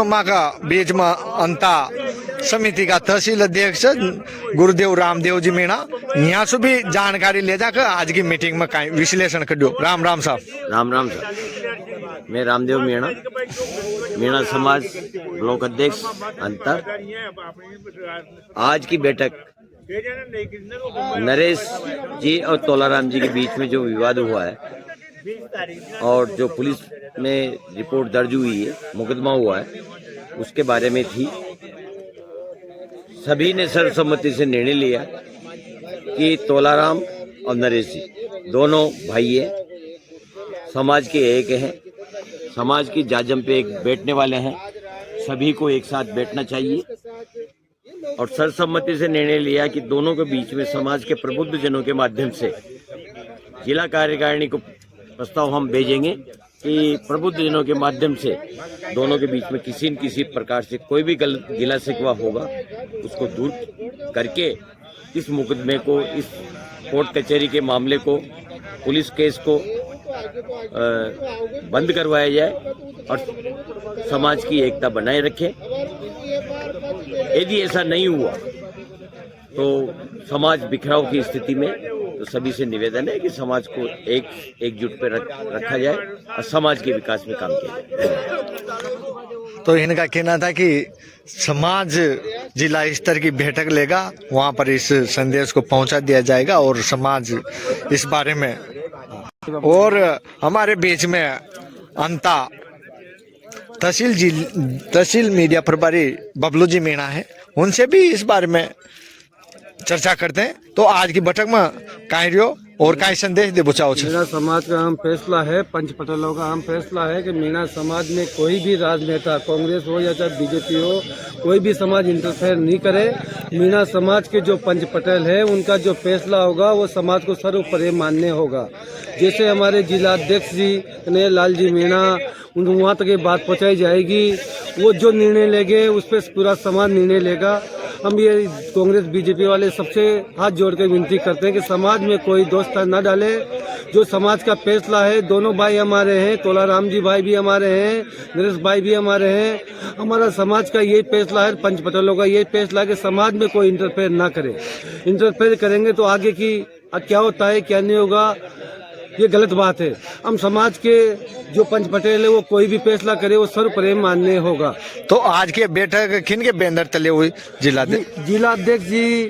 कार्यक्रम का बीच में अंता समिति का तहसील अध्यक्ष गुरुदेव रामदेव जी मीणा यहाँ से भी जानकारी ले जाकर आज की मीटिंग में कई विश्लेषण कर दो। राम राम साहब। राम राम साहब। मैं रामदेव मीणा समाज ब्लॉक अध्यक्ष अंतर। आज की बैठक नरेश जी और तोलाराम जी के बीच में जो विवाद हुआ है और जो पुलिस में रिपोर्ट दर्ज हुई है, मुकदमा हुआ है, उसके बारे में थी। सभी ने सर्वसम्मति से निर्णय लिया कि तोलाराम और नरेश जी दोनों भाई हैं, समाज के एक हैं, समाज की जाजम पे एक बैठने वाले हैं, सभी को एक साथ बैठना चाहिए। और सर्वसम्मति से निर्णय लिया कि दोनों के बीच में समाज के प्रबुद्ध जनों के माध्यम से जिला कार्यकारिणी को प्रस्ताव हम भेजेंगे कि प्रबुद्ध जनों के माध्यम से दोनों के बीच में किसी न किसी प्रकार से कोई भी गलत गिला शिकवा होगा उसको दूर करके इस मुकदमे को, इस कोर्ट कचहरी के मामले को, पुलिस केस को बंद करवाया जाए और समाज की एकता बनाए रखें। यदि ऐसा नहीं हुआ तो समाज बिखराव की स्थिति में, तो सभी से निवेदन है कि समाज को एकजुट पे रखा जाए और समाज के विकास में काम किया जाए। तो इनका कहना था कि समाज जिला स्तर की बैठक लेगा, वहां पर इस संदेश को पहुंचा दिया जाएगा और समाज इस बारे में। और हमारे बीच में अंता तहसील मीडिया प्रभारी बबलू जी मीणा है, उनसे भी इस बारे में चर्चा करते हैं। तो आज की बैठक में कार्यों और काय संदेश दे बुचाओ। मीणा समाज का अहम फैसला है, पंच पटेलों का अहम फैसला है कि मीणा समाज में कोई भी राजनेता, कांग्रेस हो या चाहे बीजेपी हो, कोई भी समाज इंटरफेयर नहीं करे। मीणा समाज के जो पंच पटेल है उनका जो फैसला होगा वो समाज को सर्वोपरि मान्य होगा। जैसे हमारे जिलाध्यक्ष जी कन्हैयालाल जी मीणा, वहाँ तक ये बात पहुँचाई जाएगी, वो जो निर्णय लेंगे उस पर पूरा समाज निर्णय लेगा। हम ये कांग्रेस बीजेपी वाले सबसे हाथ जोड़ के विनती करते हैं कि समाज में कोई दोस्त न डाले। जो समाज का फैसला है, दोनों भाई हमारे हैं, तोलाराम जी भाई भी हमारे हैं, नरेश भाई भी हमारे हैं। हमारा समाज का यही फैसला है, पंच पटेलों का यही फैसला है कि समाज में कोई इंटरफेयर ना करे। इंटरफेयर करेंगे तो आगे की क्या होता है क्या नहीं होगा, ये गलत बात है। हम समाज के जो पंच पटेल है वो कोई भी फैसला करे वो सर्वोपरि मान्य होगा। तो आज के बैठक किन के बैनर तले हुई? जिलाध्यक्ष जी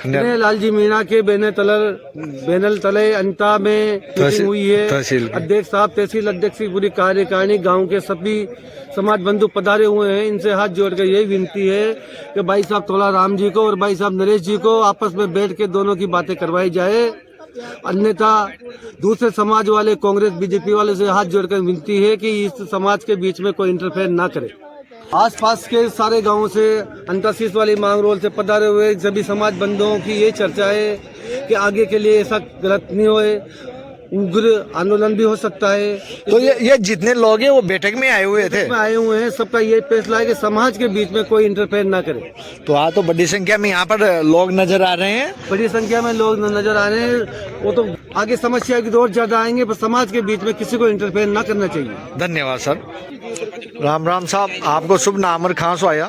कन्हैयालाल जी मीणा के बैनर तले अंता में मीटिंग हुई है। अध्यक्ष साहब, तहसील अध्यक्ष की पूरी कार्यकारिणी, गांव के सभी समाज बंधु पधारे हुए हैं। इनसे हाथ जोड़ कर यही विनती है कि भाई साहब तोलाराम जी को और भाई साहब नरेश जी को आपस में बैठ के दोनों की बातें करवाई जाए। अन्यथा दूसरे समाज वाले, कांग्रेस बीजेपी वाले से हाथ जोड़कर विनती है कि इस समाज के बीच में कोई इंटरफेयर ना करे। आसपास के सारे गांवों से, अंतरशीष वाली मांगरोल से पधारे हुए सभी समाज बंधुओं की ये चर्चा है कि आगे के लिए ऐसा गलत नहीं होए, उग्र आंदोलन भी हो सकता है। तो ये जितने लोग हैं वो बैठक में आए हुए हैं, सबका ये फैसला है कि समाज के बीच में कोई इंटरफेयर ना करे। तो आज तो बड़ी संख्या में यहाँ पर लोग नजर आ रहे हैं, बड़ी संख्या में लोग नजर आ रहे हैं। वो तो आगे समस्या की और ज्यादा आएंगे, पर समाज के बीच में किसी को इंटरफेयर ना करना चाहिए। धन्यवाद सर। राम राम साहब, आपको शुभ नाम और कहाँ से आया?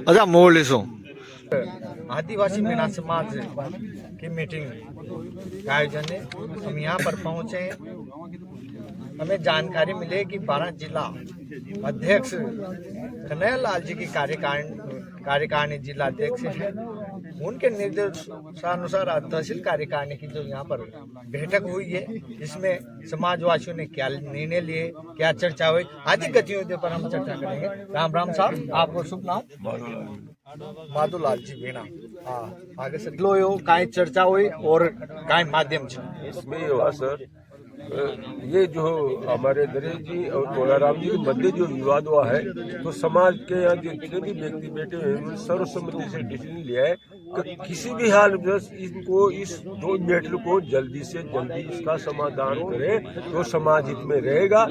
अच्छा, मोल सो आदिवासी मीणा समाज की मीटिंग का आयोजन है। हम यहाँ पर पहुँचे, हमें जानकारी मिले कि 12 जिला अध्यक्ष कन्हैयालाल जी की कार्यकारिणी जिला अध्यक्ष हैं। उनके निर्देशानुसार तहसील कार्यकारिणी की जो यहाँ पर बैठक हुई है, इसमें समाजवासियों ने क्या निर्णय लिए, क्या चर्चा हुई, आदि गतिविधियों पर हम चर्चा करेंगे। राम राम साहब, आपको शुभ नाम? माधुलाल जी मीणा। हाँ, आगे से लो यो काय चर्चा हुई और काय माध्यम से इसमें हुआ सर, ये जो हमारे नरेश जी और तोलाराम जी के मध्य जो विवाद हुआ है, तो समाज के यहाँ जितने भी व्यक्ति बैठे हुए हैं सर्वसम्मति से डिसीजन लिया है कि किसी भी हाल में इनको, इस दो मैटर को जल्दी से जल्दी इसका समाधान करें तो समाज हित में रहेगा।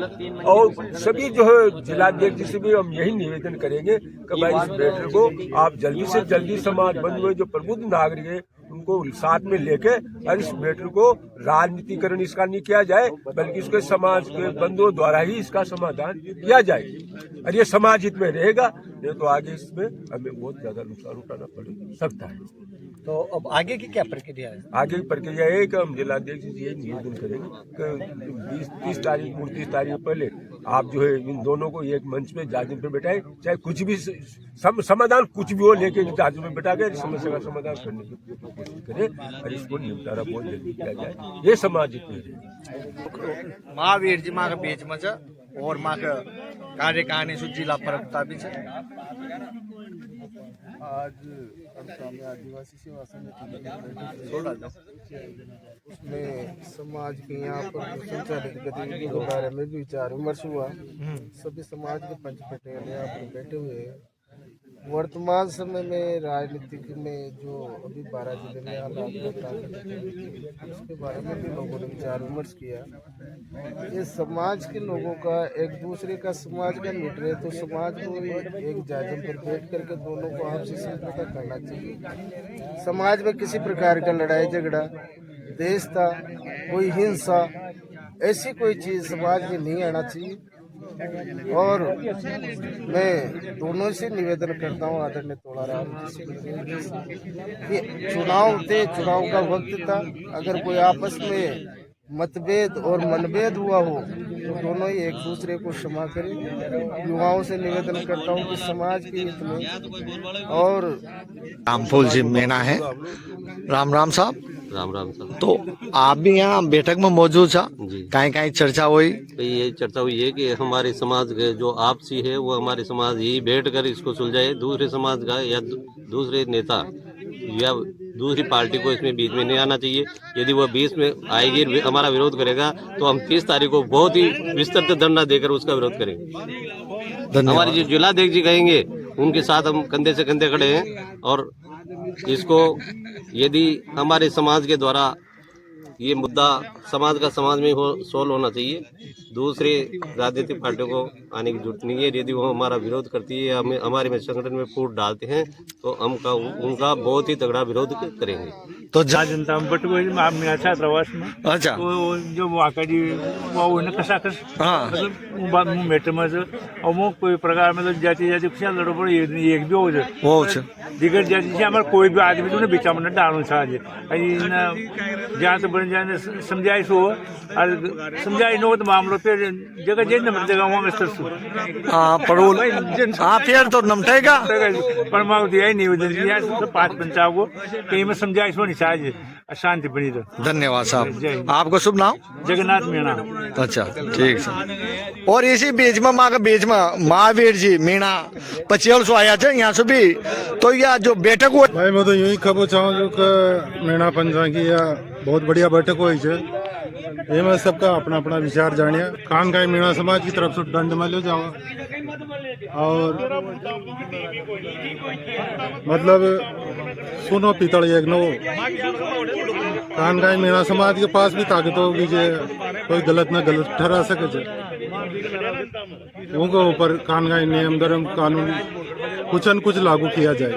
और सभी जो है जिलाध्यक्ष जी से भी हम यही निवेदन करेंगे कि भाई इस मैटर को आप जल्दी से जल्दी समाज बंधु जो प्रबुद्ध नागरिक है उनको साथ में लेके और इस मैटर को राजनीतिकरण इसका नहीं किया जाए, बल्कि इसके समाज के बंधुओं द्वारा ही इसका समाधान किया जाए और ये समाज हित में रहेगा। नहीं तो आगे इसमें हमें बहुत ज्यादा नुकसान उठाना पड़ सकता है। तो अब आगे की क्या प्रक्रिया है? आगे की प्रक्रिया है कि हम जिलाध्यक्ष जी ये निवेदन करेंगे कि 30 तारीख 29 तारीख पहले आप जो है इन दोनों को एक मंच पे जाजिम पे बैठाए, चाहे कुछ भी समाधान कुछ भी हो, लेके जाजिम पे बैठा के समस्या का समाधान करने की कोशिश करें और इसको निपटारा बहुत जल्दी किया जाए। ये समाज महावीर जी माँ के बीच में छ और माँ के कार्यकारिणी सु जिला प्रवक्ता भी छ। आज अड़सा में आदिवासी सेवा समिति की बैठक उसमें समाज के यहाँ पर संचालित गतिविधियों के बारे में भी विचार विमर्श हुआ। सभी समाज के पंच पटेल यहाँ पर बैठे हुए हैं। वर्तमान समय में राजनीतिक में जो अभी 12 जिले में हालात उसके बारे में भी लोगों ने विचार विमर्श किया। ये समाज के लोगों का एक दूसरे का समाज का मिट रहे तो समाज को एक जाजिम पर बैठ करके दोनों को आपसी समझौता करना चाहिए। समाज में किसी प्रकार का लड़ाई झगड़ा, देशता, कोई हिंसा, ऐसी कोई चीज समाज में नहीं आना चाहिए। और मैं दोनों से निवेदन करता हूँ आदरणीय तोलाराम जी कि चुनाव का वक्त था, अगर कोई आपस में मतभेद और मनभेद हुआ हो तो दोनों ही एक दूसरे को क्षमा करें। युवाओं से निवेदन करता हूँ कि समाज के हित में और रामफूल जी मीणा है। राम राम साहब। राम राम साहब। तो आप भी यहाँ बैठक में मौजूद था, जी। कहीं चर्चा हुई? ये चर्चा हुई है कि हमारे समाज के जो आपसी है वो हमारे समाज ही बैठ कर इसको सुलझाए, दूसरे समाज का या दूसरे नेता या दूसरी पार्टी को इसमें बीच में नहीं आना चाहिए। यदि वो बीच में आएगी, हमारा विरोध करेगा, तो हम 30 तारीख को बहुत ही विस्तृत धरना देकर उसका विरोध करेंगे। हमारे जो जिलाध्यक्ष जी कहेंगे उनके साथ हम कंधे से कंधे खड़े हैं और इसको यदि हमारे समाज के द्वारा ये मुद्दा समाज का समाज में हो सोल्व होना चाहिए। दूसरे राजनीतिक पार्टियों को आने की जरूरत नहीं है। यदि वो हमारा विरोध करती है, हमें हमारे में संगठन में फूट डालते हैं, तो हम उनका बहुत ही तगड़ा विरोध करेंगे। तो जनता मीना छात्रावास में अच्छा वो जो वहाँ जी वो कसा मतलब मेटर में और वो कोई प्रकार मतलब जाति जाति लड़ो पड़े एक भी हो दिगर जाति से हमारे कोई भी आदमी तो बीचा में डालू छाजे जहाँ तो बन जाने समझाइश हो और समझाई न हो तो मामलों पे जगह जे नंबर जगह वहाँ में फिर तो नमटेगा पर मैं दिया ही निवेदन दिया 5 पंचायत को कहीं में समझाइश होनी चाहिए, शांति बनी रहे। धन्यवाद साहब। आपको शुभ नाम? जगन्नाथ मीणा। अच्छा ठीक है। और इसी बीच में माँ के बीच में महावीर जी मीणा पचेल सो आया थे यहाँ से भी, तो यह जो बैठक हुई भाई मैं तो यही खबर चाहूँ जो कि मीणा पंचायत की या बहुत बढ़िया बैठक हुई है। ये मैं सबका अपना अपना विचार जानिए। कान का मीणा समाज की तरफ से दंड में ले जाऊँ और मतलब सुनो पीतल एक नो कान का मीणा समाज के पास भी ताकत होगी जे कोई गलत न गलत ठहरा सके। उनके ऊपर कान का नियम धर्म कानून कुछ न कुछ लागू किया जाए।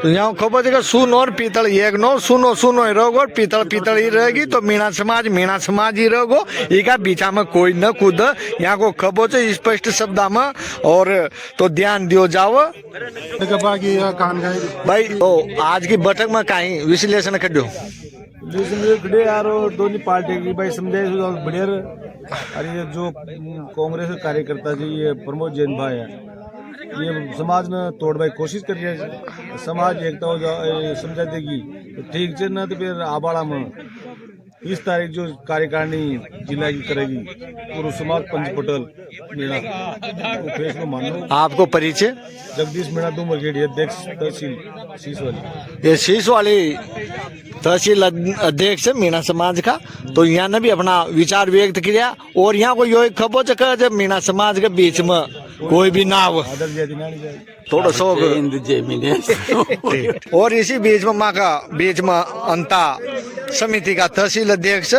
तो यहाँ खबर है सुन और पीतल एक नो, सुनो सुनो ही रहोगे और पीतल पीतल ही रहेगी, तो मीणा समाज ही रहोगो। इका बीचा में कोई न कूद। यहाँ को खबर है स्पष्ट शब्द में और तो ध्यान दियो जाओ बाकी कान का भाई। तो आज की बैठक में कहीं विश्लेषण कर दो यार दोनों पार्टी की भाई समझाइश बढ़िया। अरे ये जो कांग्रेस के कार्यकर्ता जी ये प्रमोद जैन भाई है, ये समाज ने तोड़ने की कोशिश कर रही है। समाज एकता हो समझा देगी तो ठीक है, ना तो फिर आबाड़ा में 30 तारीख जो कार्यकारिणी जिला की करेगी पूर्व समाज पंच पटेल मीणा तो फैसला मानो। आपको परिचय? जगदीश मीणा 2 ब्रिगेड अध्यक्ष तहसील शीश वाली। ये शीश वाली तहसील अध्यक्ष है मीणा समाज का। तो यहाँ ने भी अपना विचार व्यक्त किया और यहाँ को यो खबर जब मीणा समाज के बीच में कोई भी ना हो थोड़ा सो। और इसी बीच में माँ का बीच में अंता समिति का तहसील अध्यक्ष